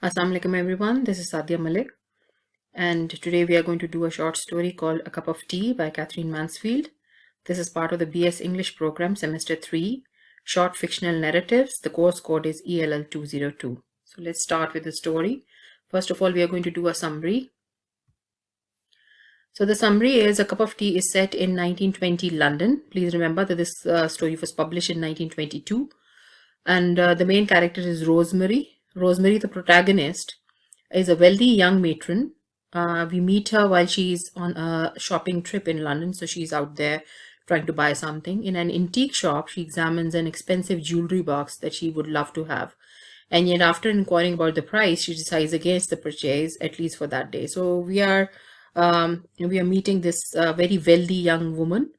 Assalamu alaikum everyone, this is Sadia Malik, and today we are going to do a short story called A Cup of Tea by Catherine Mansfield. This is part of the BS English program, semester 3, short fictional narratives. The course code is ELL 202. So let's start with the story. First of all, we are going to do a summary. So the summary is A Cup of Tea is set in 1920 London. Please remember that this story was published in 1922. And the main character is Rosemary. Rosemary, the protagonist, is a wealthy young matron. We meet her while she's on a shopping trip in London. So she's out there trying to buy something. In an antique shop, she examines an expensive jewelry box that she would love to have. And yet after inquiring about the price, she decides against the purchase, at least for that day. So we are meeting this very wealthy young woman.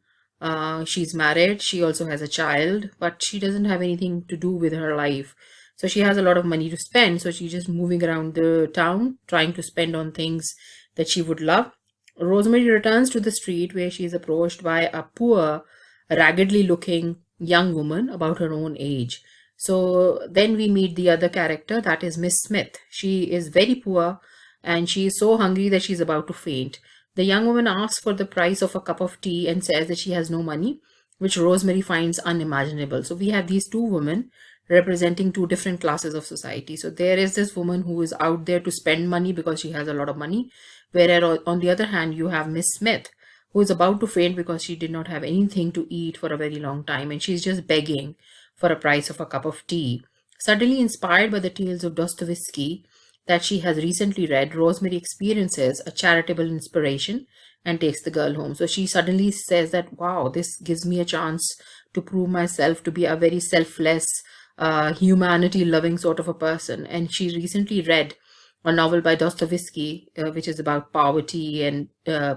She's married, she also has a child, but she doesn't have anything to do with her life. So she has a lot of money to spend. So she's just moving around the town, trying to spend on things that she would love. Rosemary returns to the street where she is approached by a poor, raggedly looking young woman about her own age. So then we meet the other character, that is Miss Smith. She is very poor and she is so hungry that she's about to faint. The young woman asks for the price of a cup of tea and says that she has no money, which Rosemary finds unimaginable. So we have these two women representing two different classes of society. So there is this woman who is out there to spend money because she has a lot of money, whereas on the other hand, you have Miss Smith, who is about to faint because she did not have anything to eat for a very long time, and she's just begging for a price of a cup of tea. Suddenly inspired by the tales of Dostoevsky that she has recently read, Rosemary experiences a charitable inspiration and takes the girl home. So she suddenly says that, wow, this gives me a chance to prove myself to be a very selfless, humanity-loving sort of a person. And she recently read a novel by Dostoevsky, which is about poverty and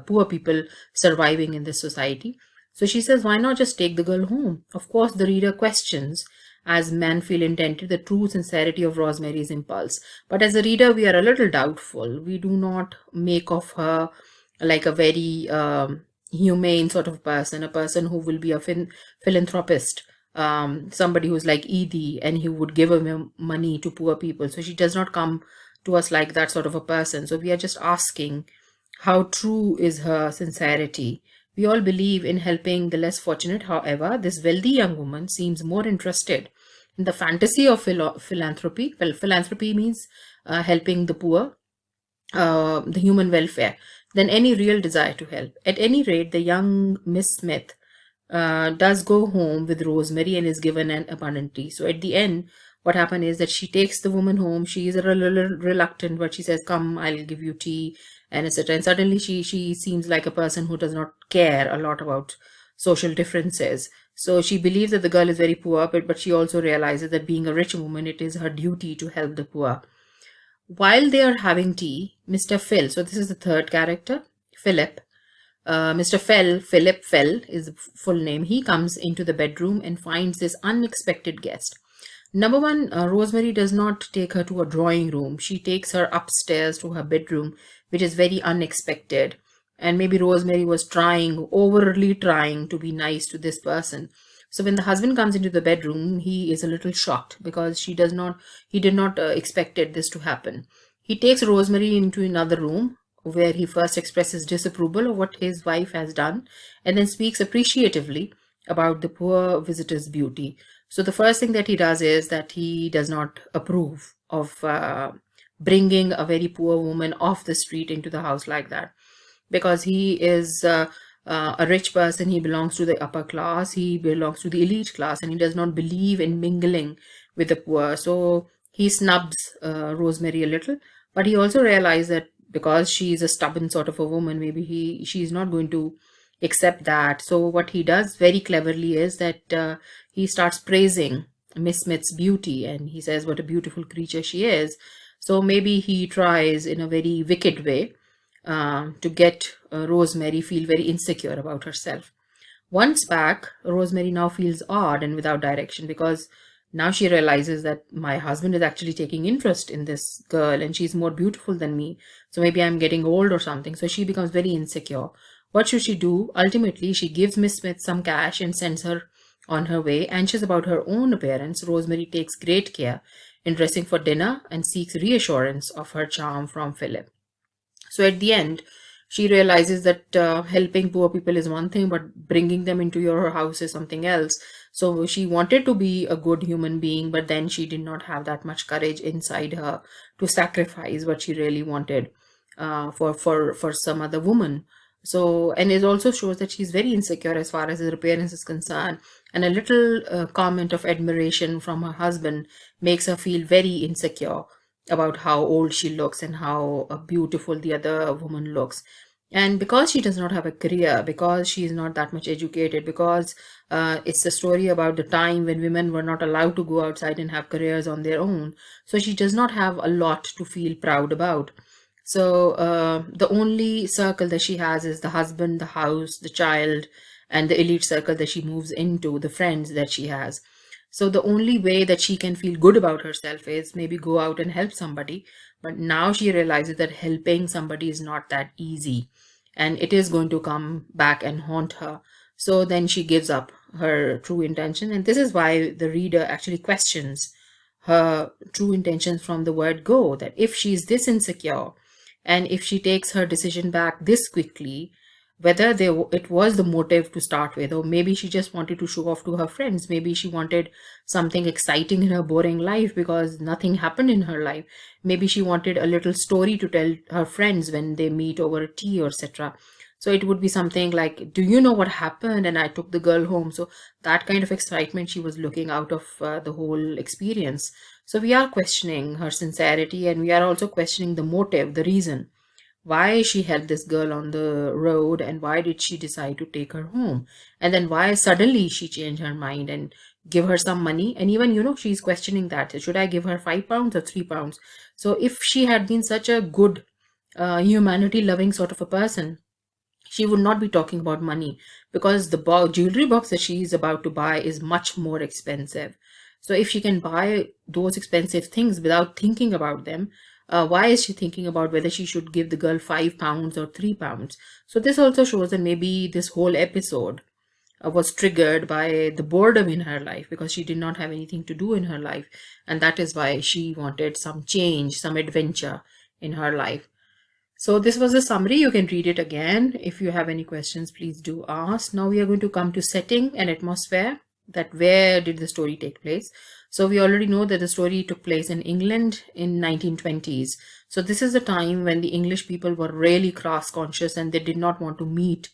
poor people surviving in this society. So she says, why not just take the girl home? Of course, the reader questions, as Mansfield intended, the true sincerity of Rosemary's impulse. But as a reader, we are a little doubtful. We do not make of her like a very humane sort of person, a person who will be a philanthropist, somebody who's like Edie and he would give him money to poor people. So she does not come to us like that sort of a person. So we are just asking, how true is her sincerity? We all believe in helping the less fortunate. However, this wealthy young woman seems more interested in the fantasy of philanthropy. Well, philanthropy means helping the poor, the human welfare, than any real desire to help. At any rate, the young Miss Smith does go home with Rosemary and is given an abundant tea. So at the end, what happened is that she takes the woman home. She is a little reluctant, but she says, come, I'll give you tea, and etc. And suddenly she seems like a person who does not care a lot about social differences. So she believes that the girl is very poor, but she also realizes that being a rich woman, it is her duty to help the poor. While they are having tea, Mr. Phil, so this is the third character, Philip, Philip Fell is the full name. He comes into the bedroom and finds this unexpected guest. Number one, Rosemary does not take her to a drawing room. She takes her upstairs to her bedroom, which is very unexpected. And maybe Rosemary was overly trying to be nice to this person. So when the husband comes into the bedroom, he is a little shocked because he did not expected this to happen. He takes Rosemary into another room where he first expresses disapproval of what his wife has done and then speaks appreciatively about the poor visitor's beauty. So the first thing that he does is that he does not approve of bringing a very poor woman off the street into the house like that, because he is a rich person. He belongs to the upper class, he belongs to the elite class, and he does not believe in mingling with the poor. So he snubs Rosemary a little, but he also realizes that because she is a stubborn sort of a woman, maybe she's not going to accept that. So what he does very cleverly is that he starts praising Miss Smith's beauty, and he says what a beautiful creature she is. So maybe he tries in a very wicked way to get Rosemary feel very insecure about herself. Once back, Rosemary now feels odd and without direction, because now she realizes that my husband is actually taking interest in this girl and she's more beautiful than me. So maybe I'm getting old or something. So she becomes very insecure. What should she do? Ultimately, she gives Miss Smith some cash and sends her on her way. Anxious about her own appearance, Rosemary takes great care in dressing for dinner and seeks reassurance of her charm from Philip. So at the end, she realizes that helping poor people is one thing, but bringing them into your house is something else. So she wanted to be a good human being, but then she did not have that much courage inside her to sacrifice what she really wanted for some other woman. So, and it also shows that she's very insecure as far as her appearance is concerned. And a little comment of admiration from her husband makes her feel very insecure about how old she looks and how beautiful the other woman looks. And because she does not have a career, because she is not that much educated, because it's a story about the time when women were not allowed to go outside and have careers on their own, so she does not have a lot to feel proud about. So the only circle that she has is the husband, the house, the child, and the elite circle that she moves into, the friends that she has. So the only way that she can feel good about herself is maybe go out and help somebody. But now she realizes that helping somebody is not that easy, and it is going to come back and haunt her. So then she gives up her true intention. And this is why the reader actually questions her true intentions from the word go, that if she's this insecure and if she takes her decision back this quickly, whether it was the motive to start with, or maybe she just wanted to show off to her friends. Maybe she wanted something exciting in her boring life because nothing happened in her life. Maybe she wanted a little story to tell her friends when they meet over tea or etc. So it would be something like, do you know what happened? And I took the girl home. So that kind of excitement she was looking out of the whole experience. So we are questioning her sincerity, and we are also questioning the motive, the reason why she helped this girl on the road, and why did she decide to take her home, and then why suddenly she changed her mind and give her some money. And even, she's questioning that, should I give her £5 or £3? So if she had been such a good humanity loving sort of a person, she would not be talking about money, because the jewelry box that she is about to buy is much more expensive. So if she can buy those expensive things without thinking about them, why is she thinking about whether she should give the girl £5 or £3? So this also shows that maybe this whole episode was triggered by the boredom in her life, because she did not have anything to do in her life, and that is why she wanted some change, some adventure in her life. So this was a summary. You can read it again. If you have any questions, please do ask. Now we are going to come to setting and atmosphere, that where did the story take place. So we already know that the story took place in England in 1920s. So this is the time when the English people were really class conscious, and they did not want to meet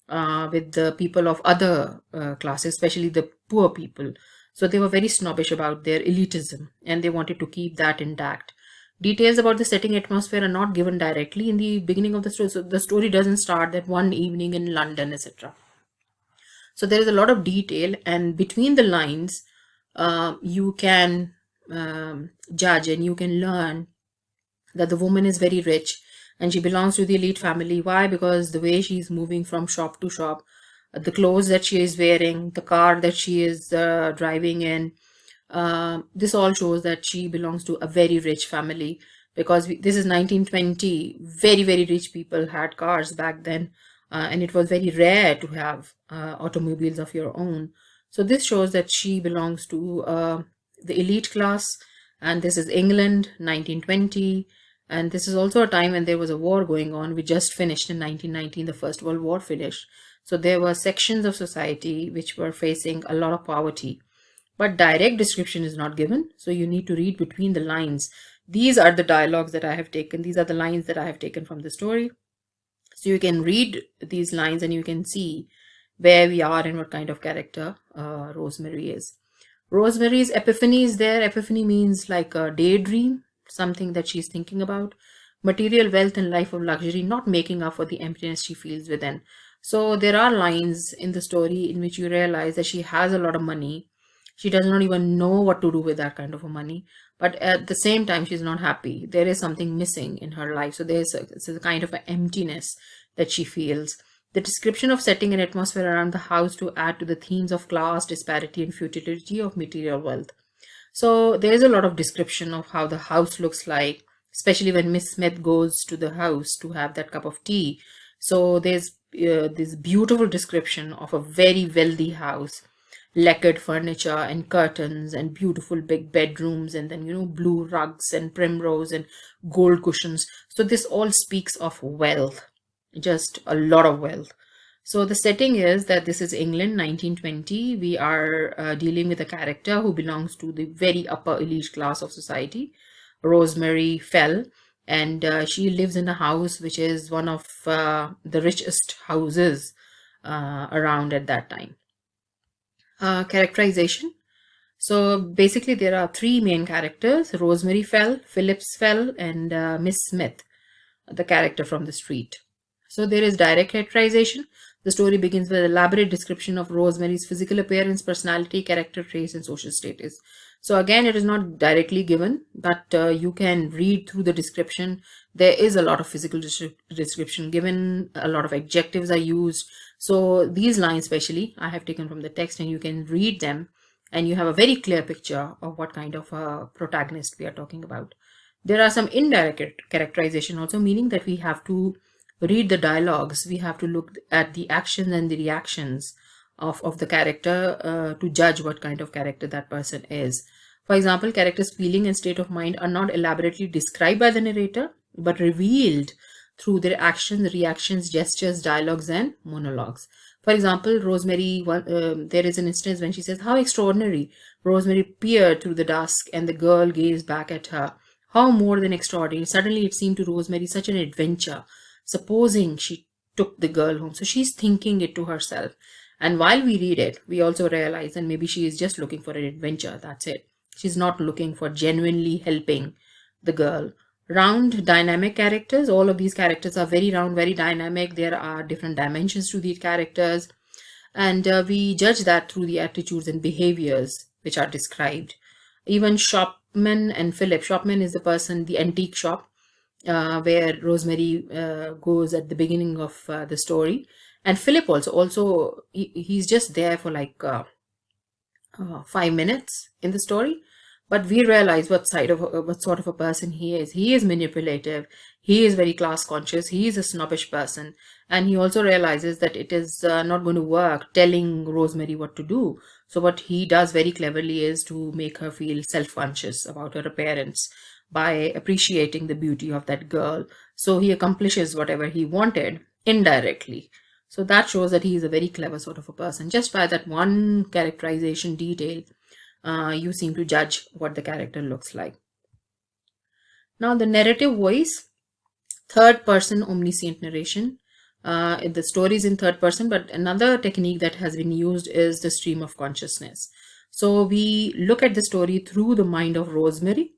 with the people of other classes, especially the poor people. So they were very snobbish about their elitism, and they wanted to keep that intact. Details about the setting atmosphere are not given directly in the beginning of the story. So the story doesn't start that one evening in London, etc. So there is a lot of detail, and between the lines, you can judge and you can learn that the woman is very rich and she belongs to the elite family. Why? Because the way she's moving from shop to shop, the clothes that she is wearing, the car that she is driving in, this all shows that she belongs to a very rich family, because this is 1920. Very, very rich people had cars back then, and it was very rare to have automobiles of your own. So this shows that she belongs to the elite class, and this is England, 1920. And this is also a time when there was a war going on. We just finished in 1919, the First World War finished. So there were sections of society which were facing a lot of poverty. But direct description is not given, so you need to read between the lines. These are the dialogues that I have taken. These are the lines that I have taken from the story. So you can read these lines and you can see where we are and what kind of character Rosemary is. Rosemary's epiphany is there. Epiphany means like a daydream, something that she's thinking about. Material wealth and life of luxury not making up for the emptiness she feels within. So there are lines in the story in which you realize that she has a lot of money. She does not even know what to do with that kind of money. But at the same time, she's not happy. There is something missing in her life. So there's a kind of an emptiness that she feels. The description of setting and atmosphere around the house to add to the themes of class, disparity, and futility of material wealth. So there is a lot of description of how the house looks like, especially when Miss Smith goes to the house to have that cup of tea. So there's this beautiful description of a very wealthy house. lacquered furniture and curtains and beautiful big bedrooms, and then, blue rugs and primrose and gold cushions. So this all speaks of wealth, just a lot of wealth. So the setting is that this is England, 1920. We are dealing with a character who belongs to the very upper elite class of society, Rosemary Fell, and she lives in a house which is one of the richest houses around at that time. Characterization. So basically, there are three main characters: Rosemary Fell, Phillips Fell, and Miss Smith, the character from the street. So there is direct characterization. The story begins with an elaborate description of Rosemary's physical appearance, personality, character traits, and social status. So again, it is not directly given, but you can read through the description. There is a lot of physical description given, a lot of adjectives are used. So these lines especially, I have taken from the text, and you can read them, and you have a very clear picture of what kind of a protagonist we are talking about. There are some indirect characterization also, meaning that we have to read the dialogues, we have to look at the actions and the reactions of the character to judge what kind of character that person is. For example, characters' feeling and state of mind are not elaborately described by the narrator, but revealed through their actions, reactions, gestures, dialogues, and monologues. For example, Rosemary, there is an instance when she says, "How extraordinary!" Rosemary peered through the dusk, and the girl gazed back at her. How more than extraordinary! Suddenly it seemed to Rosemary such an adventure. Supposing she took the girl home. So she's thinking it to herself. And while we read it, we also realize that maybe she is just looking for an adventure. That's it. She's not looking for genuinely helping the girl. Round, dynamic characters. All of these characters are very round, very dynamic. There are different dimensions to these characters. And we judge that through the attitudes and behaviors which are described. Even Shopman and Philip. Shopman is the person, the antique shop, where Rosemary goes at the beginning of the story. And Philip also he's just there for like 5 minutes in the story, but we realize what sort of a person he is. He is manipulative, he is very class conscious, he is a snobbish person, and he also realizes that it is not going to work telling Rosemary what to do. So what he does very cleverly is to make her feel self-conscious about her appearance by appreciating the beauty of that girl. So he accomplishes whatever he wanted indirectly. So that shows that he is a very clever sort of a person. Just by that one characterization detail, you seem to judge what the character looks like. Now the narrative voice, third person omniscient narration. The story is in third person, but another technique that has been used is the stream of consciousness. So we look at the story through the mind of Rosemary,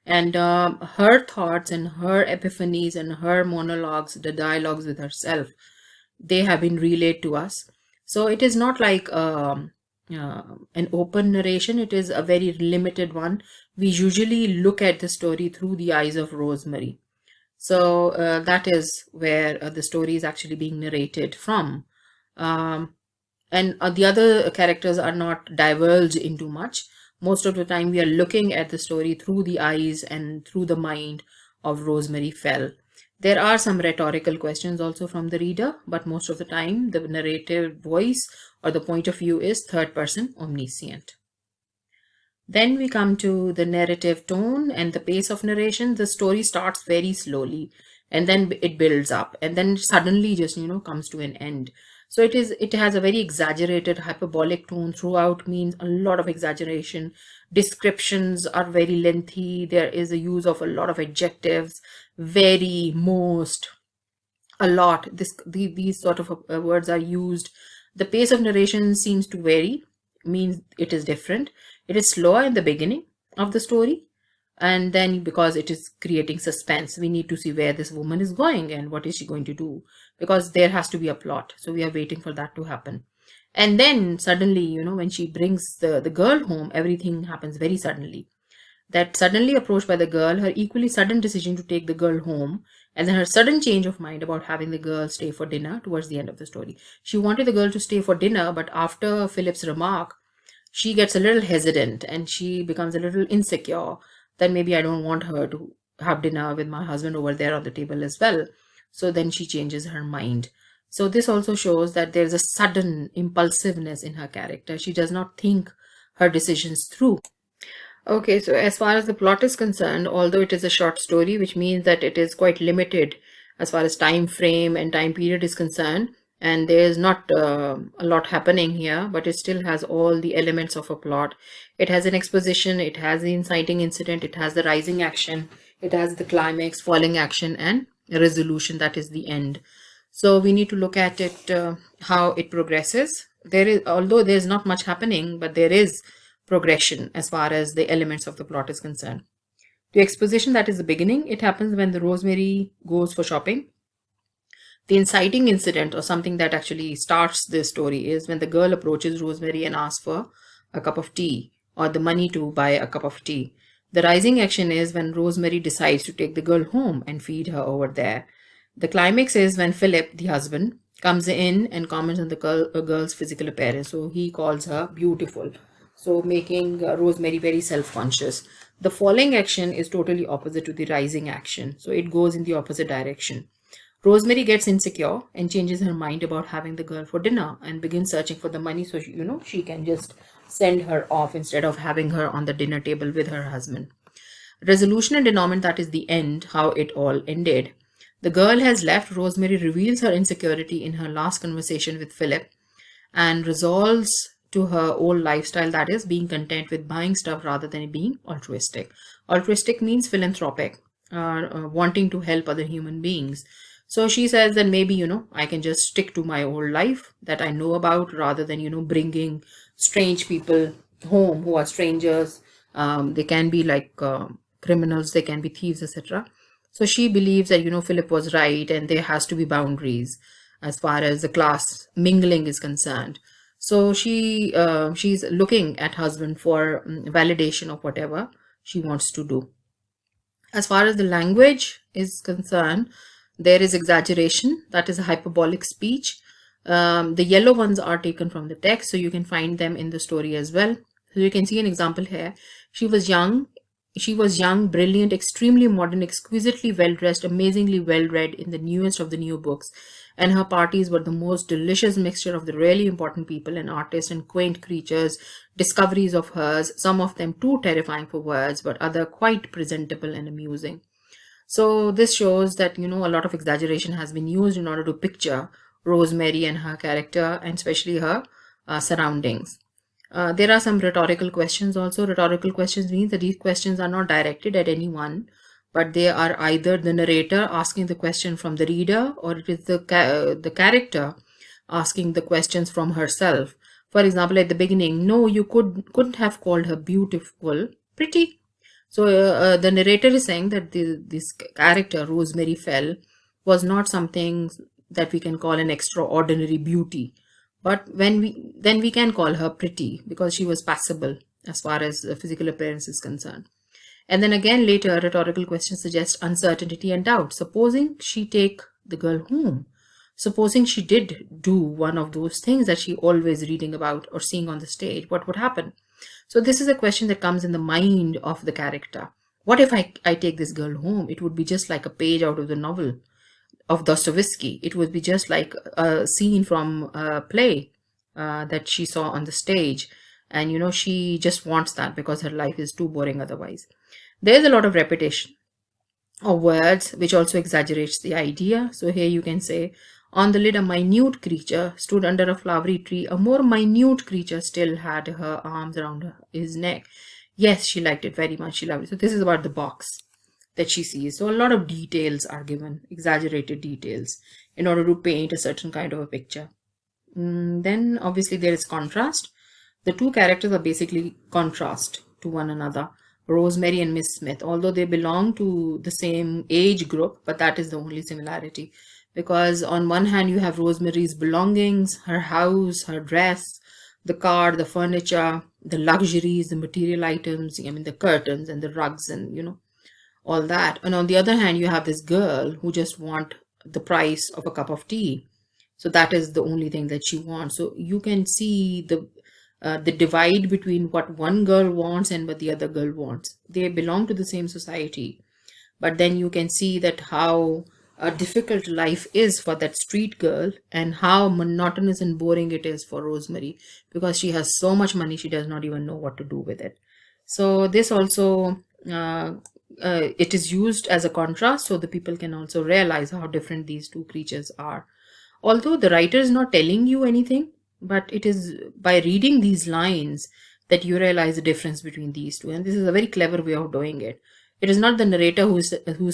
and her thoughts and her epiphanies and her monologues, the dialogues with herself, they have been relayed to us. So it is not like an open narration, it is a very limited one. We usually look at the story through the eyes of Rosemary. So that is where the story is actually being narrated from. And the other characters are not divulged into much. Most of the time we are looking at the story through the eyes and through the mind of Rosemary Fell. There are some rhetorical questions also from the reader, but most of the time the narrative voice or the point of view is third person omniscient. Then we come to the narrative tone and the pace of narration. The story starts very slowly, and then it builds up, and then suddenly just comes to an end. So it has a very exaggerated hyperbolic tone throughout, means a lot of exaggeration. Descriptions are very lengthy. There is a use of a lot of adjectives, very, most, a lot. These sort of words are used. The pace of narration seems to vary, means it is different. It is slower in the beginning of the story, and then because it is creating suspense, we need to see where this woman is going and what is she going to do, because there has to be a plot. So we are waiting for that to happen. And then suddenly, when she brings the girl home, everything happens very suddenly. That suddenly approach by the girl, her equally sudden decision to take the girl home, and then her sudden change of mind about having the girl stay for dinner towards the end of the story. She wanted the girl to stay for dinner, but after Philip's remark, she gets a little hesitant and she becomes a little insecure that maybe I don't want her to have dinner with my husband over there on the table as well. So then she changes her mind. So this also shows that there's a sudden impulsiveness in her character. She does not think her decisions through. Okay, so as far as the plot is concerned, although it is a short story, which means that it is quite limited as far as time frame and time period is concerned, and there is not a lot happening here, but it still has all the elements of a plot. It has an exposition, it has the inciting incident, it has the rising action, it has the climax, falling action, and a resolution, that is the end. So we need to look at it, how it progresses. There is, although there's not much happening, but there is progression as far as the elements of the plot is concerned. The exposition, that is the beginning, it happens when the Rosemary goes for shopping. The inciting incident, or something that actually starts this story, is when the girl approaches Rosemary and asks for a cup of tea or the money to buy a cup of tea. The rising action is when Rosemary decides to take the girl home and feed her over there. The climax is when Philip, the husband, comes in and comments on the girl's physical appearance. So he calls her beautiful, so making Rosemary very self-conscious. The falling action is totally opposite to the rising action, so it goes in the opposite direction. Rosemary gets insecure and changes her mind about having the girl for dinner and begins searching for the money, so she can just send her off instead of having her on the dinner table with her husband. Resolution and denouement, that is the end, how it all ended. The girl has left. Rosemary reveals her insecurity in her last conversation with Philip and resolves to her old lifestyle, that is being content with buying stuff rather than being altruistic. Altruistic means philanthropic, wanting to help other human beings. So she says that maybe, I can just stick to my old life that I know about rather than, bringing strange people home who are strangers. They can be like criminals, they can be thieves, etc. So she believes that, Philip was right and there has to be boundaries as far as the class mingling is concerned. So she's looking at husband for validation of whatever she wants to do. As far as the language is concerned, there is exaggeration, that is a hyperbolic speech. The yellow ones are taken from the text, so you can find them in the story as well. So you can see an example here. She was young, brilliant, extremely modern, exquisitely well-dressed, amazingly well-read in the newest of the new books, and her parties were the most delicious mixture of the really important people and artists and quaint creatures, discoveries of hers, some of them too terrifying for words, but other quite presentable and amusing. So this shows that, a lot of exaggeration has been used in order to picture Rosemary and her character, and especially her surroundings. There are some rhetorical questions also. Rhetorical questions means that these questions are not directed at anyone, but they are either the narrator asking the question from the reader, or it is the character asking the questions from herself. For example, at the beginning, no, you couldn't have called her beautiful, pretty. So the narrator is saying that this character, Rosemary Fell, was not something that we can call an extraordinary beauty. But then we can call her pretty because she was passable as far as the physical appearance is concerned. And then again later, rhetorical questions suggest uncertainty and doubt. Supposing she take the girl home. Supposing she did do one of those things that she always reading about or seeing on the stage, what would happen? So this is a question that comes in the mind of the character. What if I take this girl home? It would be just like a page out of the novel of Dostoevsky. It would be just like a scene from a play that she saw on the stage. And, she just wants that because her life is too boring otherwise. There's a lot of repetition of words, which also exaggerates the idea. So here you can say, on the lid a minute creature stood under a flowery tree. A more minute creature still had her arms around his neck. Yes, she liked it very much. She loved it. So this is about the box that she sees. So a lot of details are given, exaggerated details, in order to paint a certain kind of a picture. Then obviously there is contrast. The two characters are basically contrast to one another. Rosemary and Miss Smith, although they belong to the same age group, but that is the only similarity. Because on one hand you have Rosemary's belongings, her house, her dress, the car, the furniture, the luxuries, the material items, the curtains and the rugs and, all that. And on the other hand, you have this girl who just wants the price of a cup of tea. So that is the only thing that she wants. So you can see the divide between what one girl wants and what the other girl wants. They belong to the same society. But then you can see that how difficult life is for that street girl, and how monotonous and boring it is for Rosemary, because she has so much money she does not even know what to do with it. So this also it is used as a contrast so the people can also realize how different these two creatures are. Although the writer is not telling you anything, but it is by reading these lines that you realize the difference between these two. And this is a very clever way of doing it. It is not the narrator who's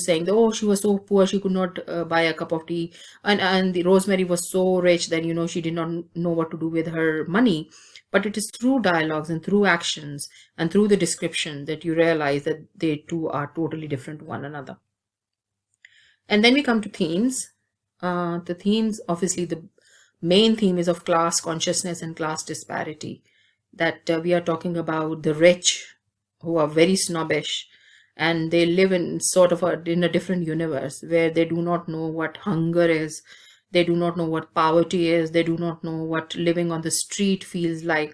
saying that, oh, she was so poor she could not buy a cup of tea, and the Rosemary was so rich that she did not know what to do with her money. But it is through dialogues and through actions and through the description that you realize that they two are totally different one another. And then we come to themes. The themes, obviously, the main theme is of class consciousness and class disparity. That we are talking about the rich who are very snobbish, and they live in sort of in a different universe where they do not know what hunger is, they do not know what poverty is, they do not know what living on the street feels like.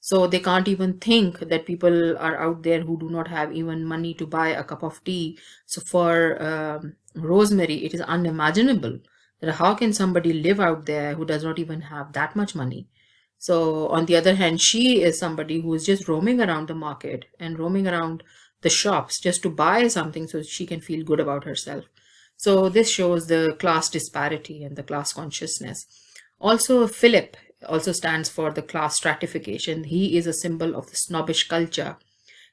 So they can't even think that people are out there who do not have even money to buy a cup of tea. So for Rosemary, it is unimaginable that how can somebody live out there who does not even have that much money. So on the other hand, she is somebody who is just roaming around the market and roaming around the shops just to buy something so she can feel good about herself. So this shows the class disparity and the class consciousness. Also, Philip also stands for the class stratification. He is a symbol of the snobbish culture.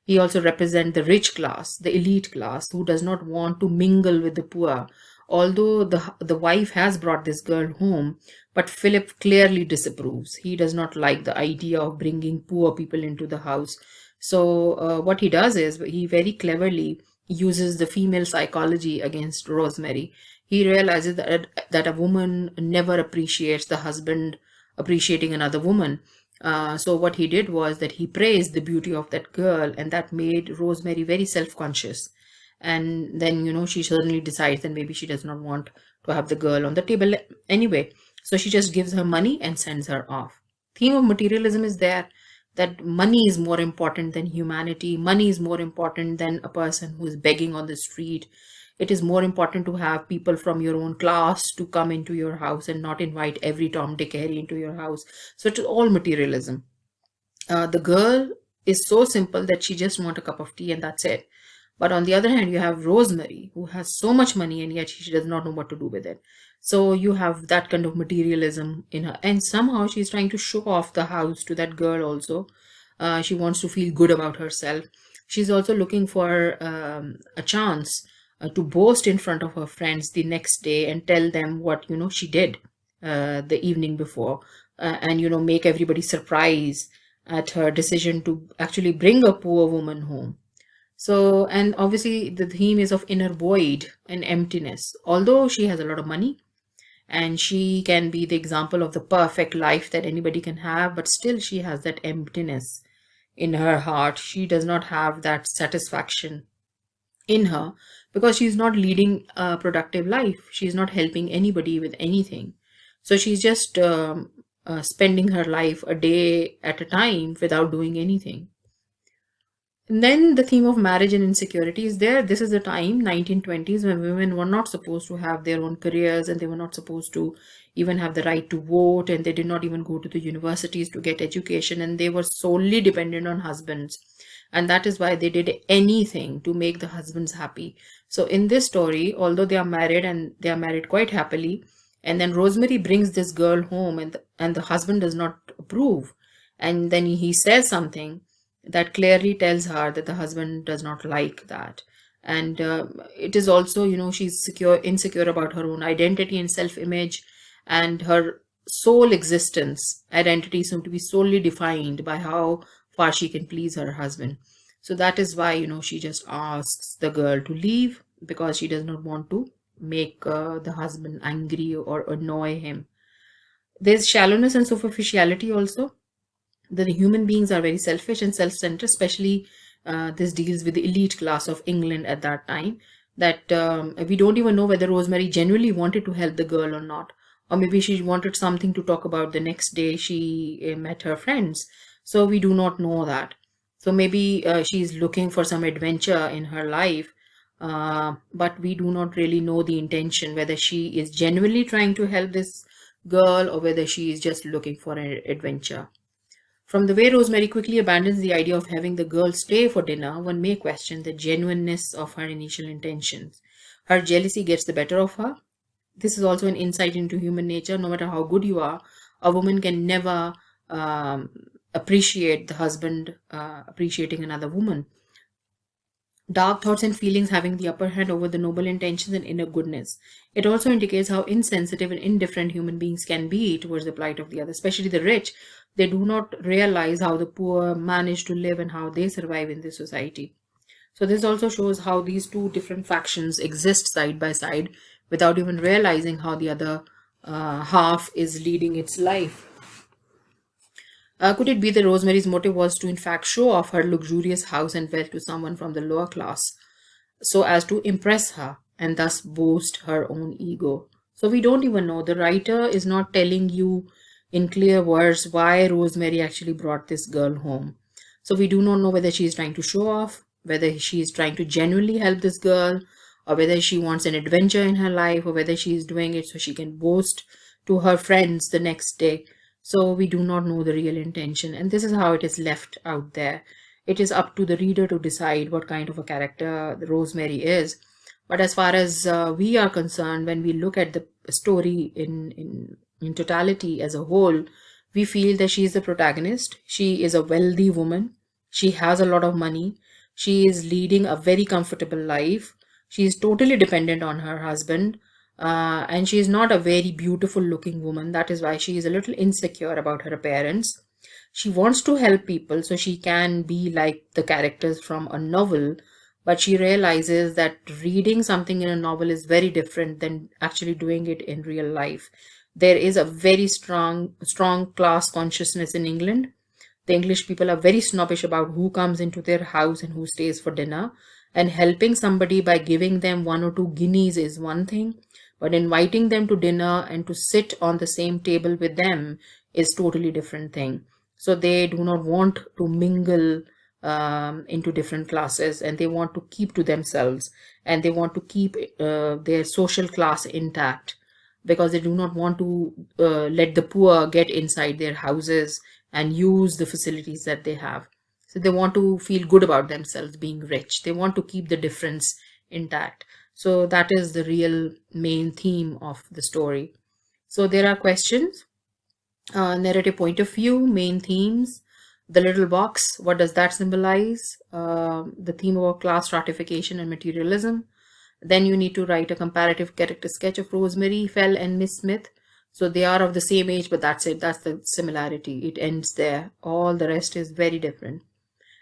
He also represents the rich class, the elite class, who does not want to mingle with the poor. Although the wife has brought this girl home, but Philip clearly disapproves. He does not like the idea of bringing poor people into the house. So what he does is he very cleverly uses the female psychology against Rosemary. He realizes that a woman never appreciates the husband appreciating another woman. So what he did was that he praised the beauty of that girl, and that made Rosemary very self-conscious. And then she suddenly decides that maybe she does not want to have the girl on the table anyway. So she just gives her money and sends her off. Theme of materialism is there, that money is more important than humanity. Money is more important than a person who is begging on the street. It is more important to have people from your own class to come into your house and not invite every Tom, Dick, Harry into your house. So it is all materialism. The girl is so simple that she just wants a cup of tea and that's it. But on the other hand, you have Rosemary, who has so much money and yet she does not know what to do with it. So you have that kind of materialism in her. And somehow she's trying to show off the house to that girl also. She wants to feel good about herself. She's also looking for a chance to boast in front of her friends the next day and tell them what she did the evening before, and make everybody surprised at her decision to actually bring a poor woman home. So, and obviously the theme is of inner void and emptiness. Although she has a lot of money and she can be the example of the perfect life that anybody can have, but still she has that emptiness in her heart. She does not have that satisfaction in her because she's not leading a productive life. She's not helping anybody with anything. So she's just spending her life a day at a time without doing anything. And then the theme of marriage and insecurity is there. This is the time, 1920s, when women were not supposed to have their own careers and they were not supposed to even have the right to vote, and they did not even go to the universities to get education, and they were solely dependent on husbands. And that is why they did anything to make the husbands happy. So in this story, although they are married and they are married quite happily, and then Rosemary brings this girl home and the husband does not approve. And then he says something that clearly tells her that the husband does not like that. And it is also, she's insecure about her own identity and self-image, and her sole existence identity seems to be solely defined by how far she can please her husband. So that is why, she just asks the girl to leave because she does not want to make the husband angry or annoy him. There's shallowness and superficiality also. The human beings are very selfish and self-centered, especially this deals with the elite class of England at that time, that we don't even know whether Rosemary genuinely wanted to help the girl or not, or maybe she wanted something to talk about the next day she met her friends. So we do not know that. So maybe she's looking for some adventure in her life, but we do not really know the intention, whether she is genuinely trying to help this girl or whether she is just looking for an adventure. From the way Rosemary quickly abandons the idea of having the girl stay for dinner, one may question the genuineness of her initial intentions. Her jealousy gets the better of her. This is also an insight into human nature. No matter how good you are, a woman can never appreciate the husband appreciating another woman. Dark thoughts and feelings having the upper hand over the noble intentions and inner goodness. It also indicates how insensitive and indifferent human beings can be towards the plight of the other, especially the rich. They do not realize how the poor manage to live and how they survive in this society. So this also shows how these two different factions exist side by side without even realizing how the other half is leading its life. Could it be that Rosemary's motive was to, in fact, show off her luxurious house and wealth to someone from the lower class so as to impress her and thus boast her own ego? So we don't even know. The writer is not telling you in clear words why Rosemary actually brought this girl home. So we do not know whether she is trying to show off, whether she is trying to genuinely help this girl, or whether she wants an adventure in her life, or whether she is doing it so she can boast to her friends the next day. So we do not know the real intention, and this is how it is left out there. It is up to the reader to decide what kind of a character Rosemary is. But as far as we are concerned, when we look at the story in totality as a whole, we feel that she is the protagonist. She is a wealthy woman. She has a lot of money. She is leading a very comfortable life. She is totally dependent on her husband. And she is not a very beautiful looking woman. That is why she is a little insecure about her appearance. She wants to help people so she can be like the characters from a novel, but she realizes that reading something in a novel is very different than actually doing it in real life. There is a very strong class consciousness in England. The English people are very snobbish about who comes into their house and who stays for dinner. And helping somebody by giving them 1 or 2 guineas is one thing, but inviting them to dinner and to sit on the same table with them is totally different thing. So they do not want to mingle into different classes, and they want to keep to themselves, and they want to keep their social class intact, because they do not want to let the poor get inside their houses and use the facilities that they have. So they want to feel good about themselves being rich. They want to keep the difference intact. So that is the real main theme of the story. So there are questions, narrative point of view, main themes, the little box, what does that symbolize? The theme about class stratification and materialism. Then you need to write a comparative character sketch of Rosemary, Fell, and Miss Smith. So they are of the same age, but that's it. That's the similarity. It ends there. All the rest is very different.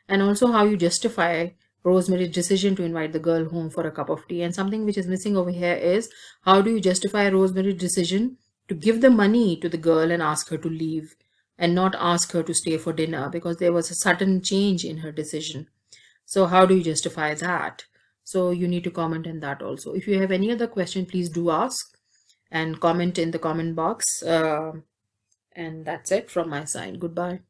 And also how you justify Rosemary's decision to invite the girl home for a cup of tea. And something which is missing over here is, how do you justify Rosemary's decision to give the money to the girl and ask her to leave and not ask her to stay for dinner, because there was a sudden change in her decision. So how do you justify that? So you need to comment on that also. If you have any other question, please do ask and comment in the comment box. And that's it from my side. Goodbye.